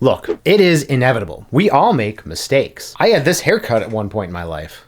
Look, it is inevitable. We all make mistakes. I had this haircut at one point in my life.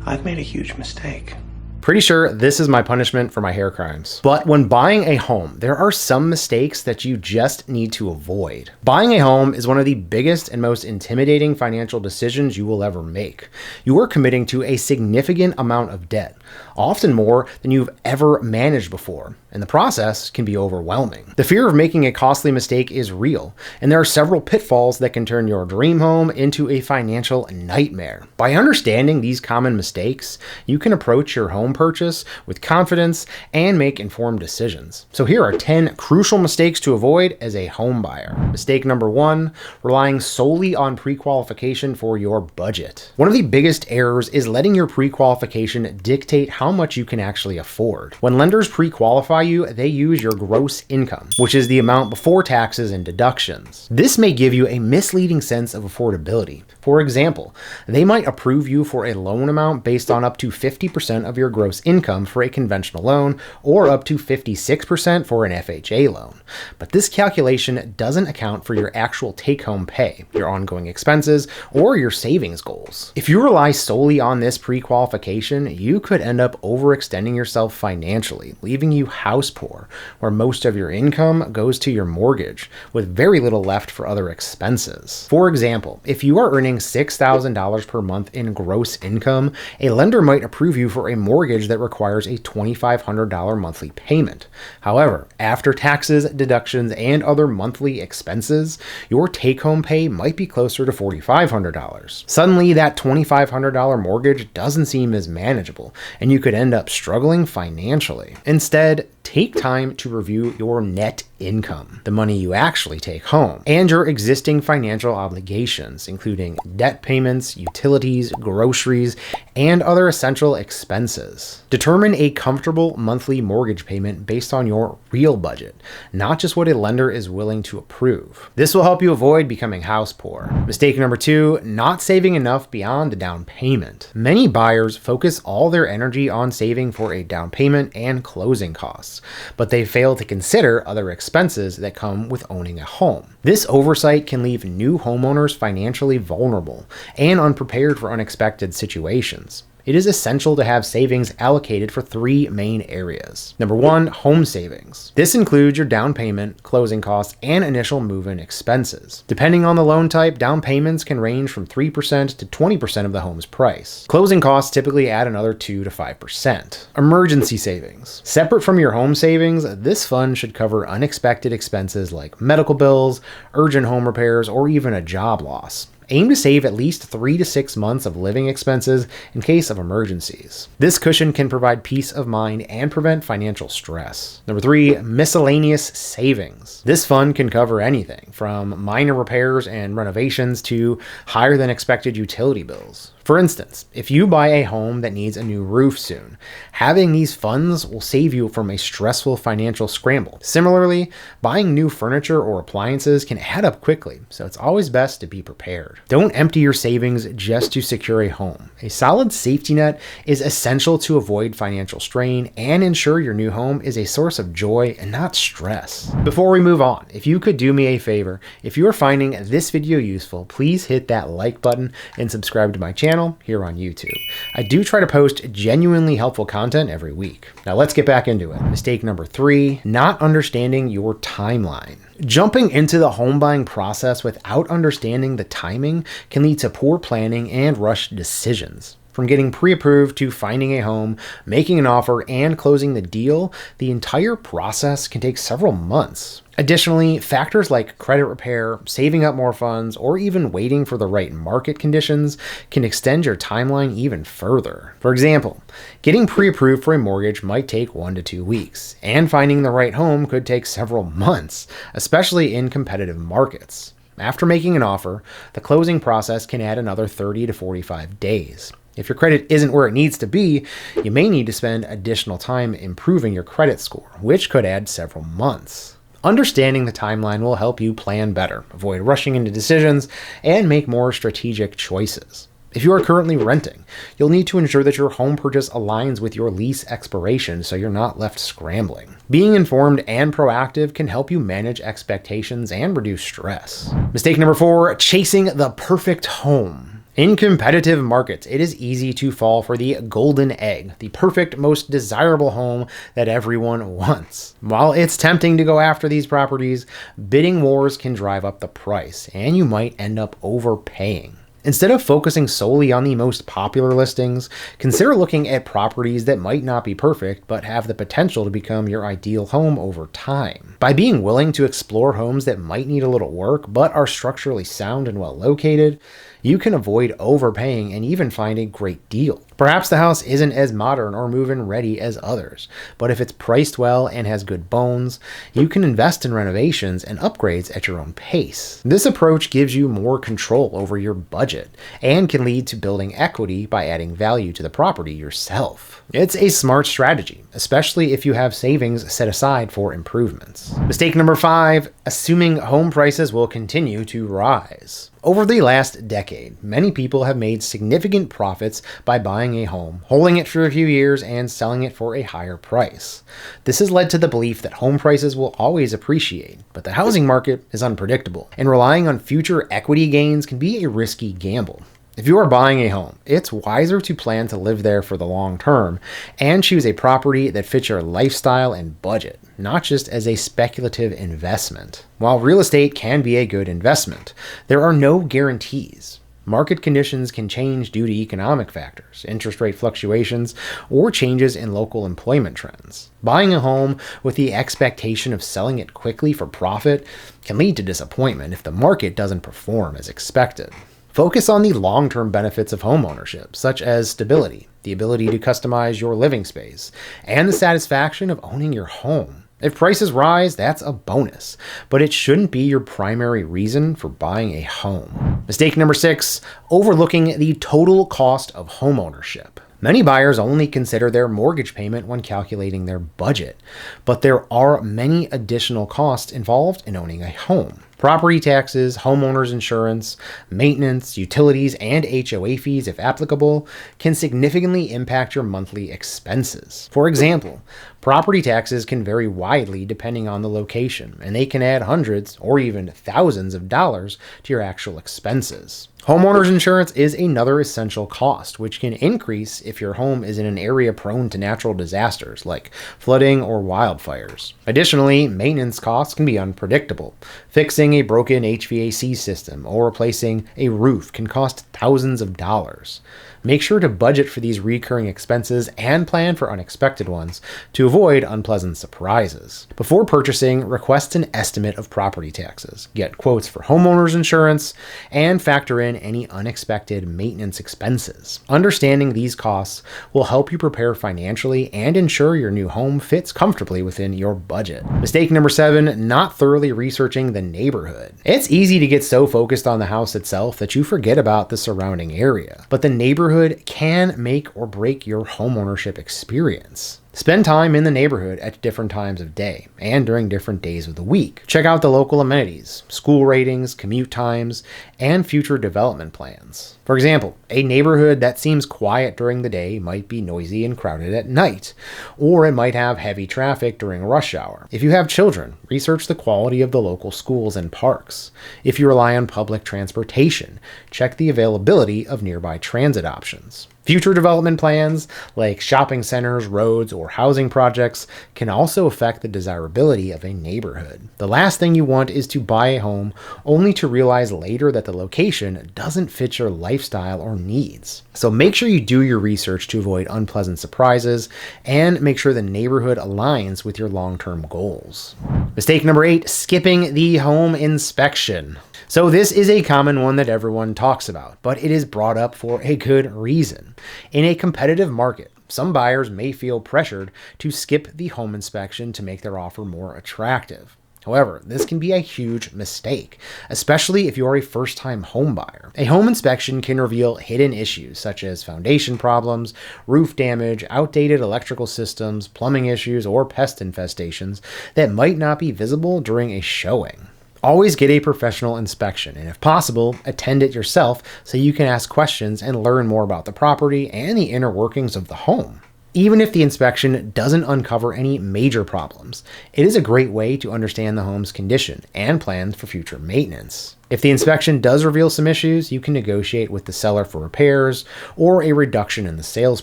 I've made a huge mistake. Pretty sure this is my punishment for my hair crimes. But when buying a home, there are some mistakes that you just need to avoid. Buying a home is one of the biggest and most intimidating financial decisions you will ever make. You are committing to a significant amount of debt, often more than you've ever managed before, and the process can be overwhelming. The fear of making a costly mistake is real, and there are several pitfalls that can turn your dream home into a financial nightmare. By understanding these common mistakes, you can approach your home purchase with confidence and make informed decisions. So here are 10 crucial mistakes to avoid as a home buyer. Mistake number 1, relying solely on pre-qualification for your budget. One of the biggest errors is letting your pre-qualification dictate how much you can actually afford. When lenders pre-qualify you, they use your gross income, which is the amount before taxes and deductions. This may give you a misleading sense of affordability. For example, they might approve you for a loan amount based on up to 50% of your gross income for a conventional loan, or up to 56% for an FHA loan. But this calculation doesn't account for your actual take-home pay, your ongoing expenses, or your savings goals. If you rely solely on this pre-qualification, you could end up overextending yourself financially, leaving you house poor, where most of your income goes to your mortgage, with very little left for other expenses. For example, if you are earning $6,000 per month in gross income, a lender might approve you for a mortgage that requires a $2,500 monthly payment. However, after taxes, deductions, and other monthly expenses, your take-home pay might be closer to $4,500. Suddenly, that $2,500 mortgage doesn't seem as manageable, and you could end up struggling financially. Instead, take time to review your net income, the money you actually take home, and your existing financial obligations, including debt payments, utilities, groceries, and other essential expenses. Determine a comfortable monthly mortgage payment based on your real budget, not just what a lender is willing to approve. This will help you avoid becoming house poor. Mistake number 2, not saving enough beyond the down payment. Many buyers focus all their energy on saving for a down payment and closing costs, but they fail to consider other expenses that come with owning a home. This oversight can leave new homeowners financially vulnerable and unprepared for unexpected situations. It is essential to have savings allocated for 3 main areas. Number 1, home savings. This includes your down payment, closing costs, and initial move-in expenses. Depending on the loan type, down payments can range from 3% to 20% of the home's price. Closing costs typically add another 2 to 5%. Emergency savings. Separate from your home savings, this fund should cover unexpected expenses like medical bills, urgent home repairs, or even a job loss. Aim to save at least 3 to 6 months of living expenses in case of emergencies. This cushion can provide peace of mind and prevent financial stress. Number 3, miscellaneous savings. This fund can cover anything from minor repairs and renovations to higher than expected utility bills. For instance, if you buy a home that needs a new roof soon, having these funds will save you from a stressful financial scramble. Similarly, buying new furniture or appliances can add up quickly, so it's always best to be prepared. Don't empty your savings just to secure a home. A solid safety net is essential to avoid financial strain and ensure your new home is a source of joy and not stress. Before we move on, if you could do me a favor, if you are finding this video useful, please hit that like button and subscribe to my channel here on YouTube. I do try to post genuinely helpful content every week. Now let's get back into it. Mistake number 3, not understanding your timeline. Jumping into the home buying process without understanding the timing can lead to poor planning and rushed decisions. From getting pre-approved to finding a home, making an offer, and closing the deal, the entire process can take several months. Additionally, factors like credit repair, saving up more funds, or even waiting for the right market conditions can extend your timeline even further. For example, getting pre-approved for a mortgage might take 1 to 2 weeks, and finding the right home could take several months, especially in competitive markets. After making an offer, the closing process can add another 30 to 45 days. If your credit isn't where it needs to be, you may need to spend additional time improving your credit score, which could add several months. Understanding the timeline will help you plan better, avoid rushing into decisions, and make more strategic choices. If you are currently renting, you'll need to ensure that your home purchase aligns with your lease expiration so you're not left scrambling. Being informed and proactive can help you manage expectations and reduce stress. Mistake number 4, chasing the perfect home. In competitive markets, it is easy to fall for the golden egg, the perfect, most desirable home that everyone wants. While it's tempting to go after these properties, bidding wars can drive up the price, and you might end up overpaying. Instead of focusing solely on the most popular listings, consider looking at properties that might not be perfect but have the potential to become your ideal home over time. By being willing to explore homes that might need a little work but are structurally sound and well located, you can avoid overpaying and even find a great deal. Perhaps the house isn't as modern or move-in ready as others, but if it's priced well and has good bones, you can invest in renovations and upgrades at your own pace. This approach gives you more control over your budget and can lead to building equity by adding value to the property yourself. It's a smart strategy, especially if you have savings set aside for improvements. Mistake number 5, assuming home prices will continue to rise. Over the last decade, many people have made significant profits by buying a home, holding it for a few years, and selling it for a higher price. This has led to the belief that home prices will always appreciate, but the housing market is unpredictable, and relying on future equity gains can be a risky gamble. If you are buying a home, it's wiser to plan to live there for the long term and choose a property that fits your lifestyle and budget, not just as a speculative investment. While real estate can be a good investment, there are no guarantees. Market conditions can change due to economic factors, interest rate fluctuations, or changes in local employment trends. Buying a home with the expectation of selling it quickly for profit can lead to disappointment if the market doesn't perform as expected. Focus on the long-term benefits of homeownership, such as stability, the ability to customize your living space, and the satisfaction of owning your home. If prices rise, that's a bonus, but it shouldn't be your primary reason for buying a home. Mistake number 6, overlooking the total cost of homeownership. Many buyers only consider their mortgage payment when calculating their budget, but there are many additional costs involved in owning a home. Property taxes, homeowners insurance, maintenance, utilities, and HOA fees, if applicable, can significantly impact your monthly expenses. For example, property taxes can vary widely depending on the location, and they can add hundreds or even thousands of dollars to your actual expenses. Homeowners insurance is another essential cost, which can increase if your home is in an area prone to natural disasters like flooding or wildfires. Additionally, maintenance costs can be unpredictable. Fixing a broken HVAC system or replacing a roof can cost thousands of dollars. Make sure to budget for these recurring expenses and plan for unexpected ones to avoid unpleasant surprises. Before purchasing, request an estimate of property taxes, get quotes for homeowners insurance, and factor in any unexpected maintenance expenses. Understanding these costs will help you prepare financially and ensure your new home fits comfortably within your budget. Mistake number 7, not thoroughly researching the neighborhood. It's easy to get so focused on the house itself that you forget about the surrounding area, but the neighborhood can make or break your homeownership experience. Spend time in the neighborhood at different times of day and during different days of the week. Check out the local amenities, school ratings, commute times, and future development plans. For example, a neighborhood that seems quiet during the day might be noisy and crowded at night, or it might have heavy traffic during rush hour. If you have children, research the quality of the local schools and parks. If you rely on public transportation, check the availability of nearby transit options. Future development plans, like shopping centers, roads, or housing projects, can also affect the desirability of a neighborhood. The last thing you want is to buy a home only to realize later that the location doesn't fit your lifestyle or needs. So make sure you do your research to avoid unpleasant surprises and make sure the neighborhood aligns with your long-term goals. Mistake number 8, skipping the home inspection. So this is a common one that everyone talks about, but it is brought up for a good reason. In a competitive market, some buyers may feel pressured to skip the home inspection to make their offer more attractive. However, this can be a huge mistake, especially if you are a first-time home buyer. A home inspection can reveal hidden issues such as foundation problems, roof damage, outdated electrical systems, plumbing issues, or pest infestations that might not be visible during a showing. Always get a professional inspection, and if possible, attend it yourself so you can ask questions and learn more about the property and the inner workings of the home. Even if the inspection doesn't uncover any major problems, it is a great way to understand the home's condition and plans for future maintenance. If the inspection does reveal some issues, you can negotiate with the seller for repairs or a reduction in the sales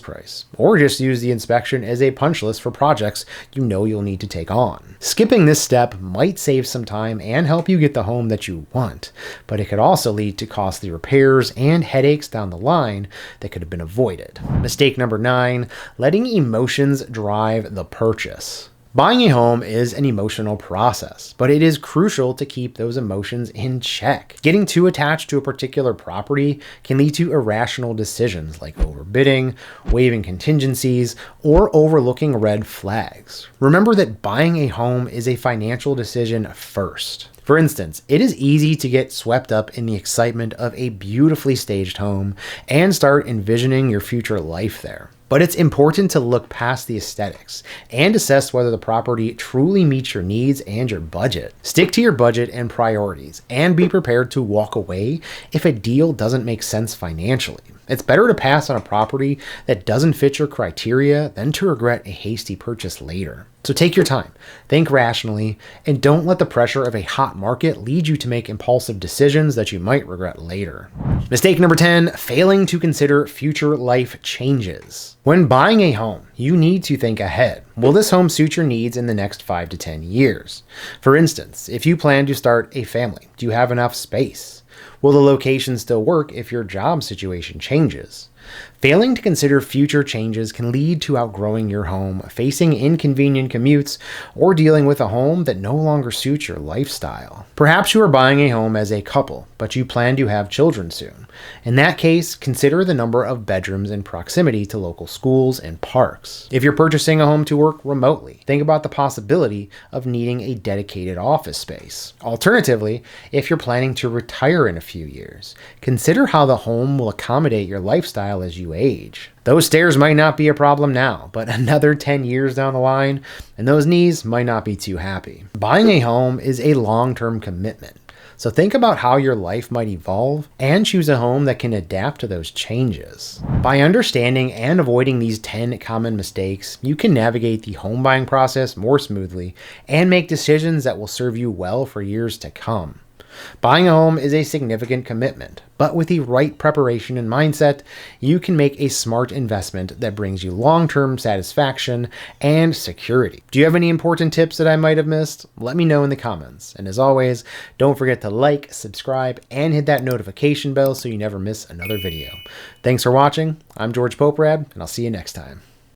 price, or just use the inspection as a punch list for projects you know you'll need to take on. Skipping this step might save some time and help you get the home that you want, but it could also lead to costly repairs and headaches down the line that could have been avoided. Mistake number 9, letting emotions drive the purchase. Buying a home is an emotional process, but it is crucial to keep those emotions in check. Getting too attached to a particular property can lead to irrational decisions like overbidding, waiving contingencies, or overlooking red flags. Remember that buying a home is a financial decision first. For instance, it is easy to get swept up in the excitement of a beautifully staged home and start envisioning your future life there. But it's important to look past the aesthetics and assess whether the property truly meets your needs and your budget. Stick to your budget and priorities, and be prepared to walk away if a deal doesn't make sense financially. It's better to pass on a property that doesn't fit your criteria than to regret a hasty purchase later. So take your time, think rationally, and don't let the pressure of a hot market lead you to make impulsive decisions that you might regret later. Mistake number 10, failing to consider future life changes. When buying a home, you need to think ahead. Will this home suit your needs in the next 5 to 10 years? For instance, if you plan to start a family, do you have enough space? Will the location still work if your job situation changes? Failing to consider future changes can lead to outgrowing your home, facing inconvenient commutes, or dealing with a home that no longer suits your lifestyle. Perhaps you are buying a home as a couple, but you plan to have children soon. In that case, consider the number of bedrooms in proximity to local schools and parks. If you're purchasing a home to work remotely, think about the possibility of needing a dedicated office space. Alternatively, if you're planning to retire in a few years, consider how the home will accommodate your lifestyle as you age. Those stairs might not be a problem now, but another 10 years down the line, and those knees might not be too happy. Buying a home is a long-term commitment, so think about how your life might evolve and choose a home that can adapt to those changes. By understanding and avoiding these 10 common mistakes, you can navigate the home buying process more smoothly and make decisions that will serve you well for years to come. Buying a home is a significant commitment, but with the right preparation and mindset, you can make a smart investment that brings you long-term satisfaction and security. Do you have any important tips that I might have missed? Let me know in the comments. And as always, don't forget to like, subscribe, and hit that notification bell so you never miss another video. Thanks for watching. I'm George Poporad, and I'll see you next time.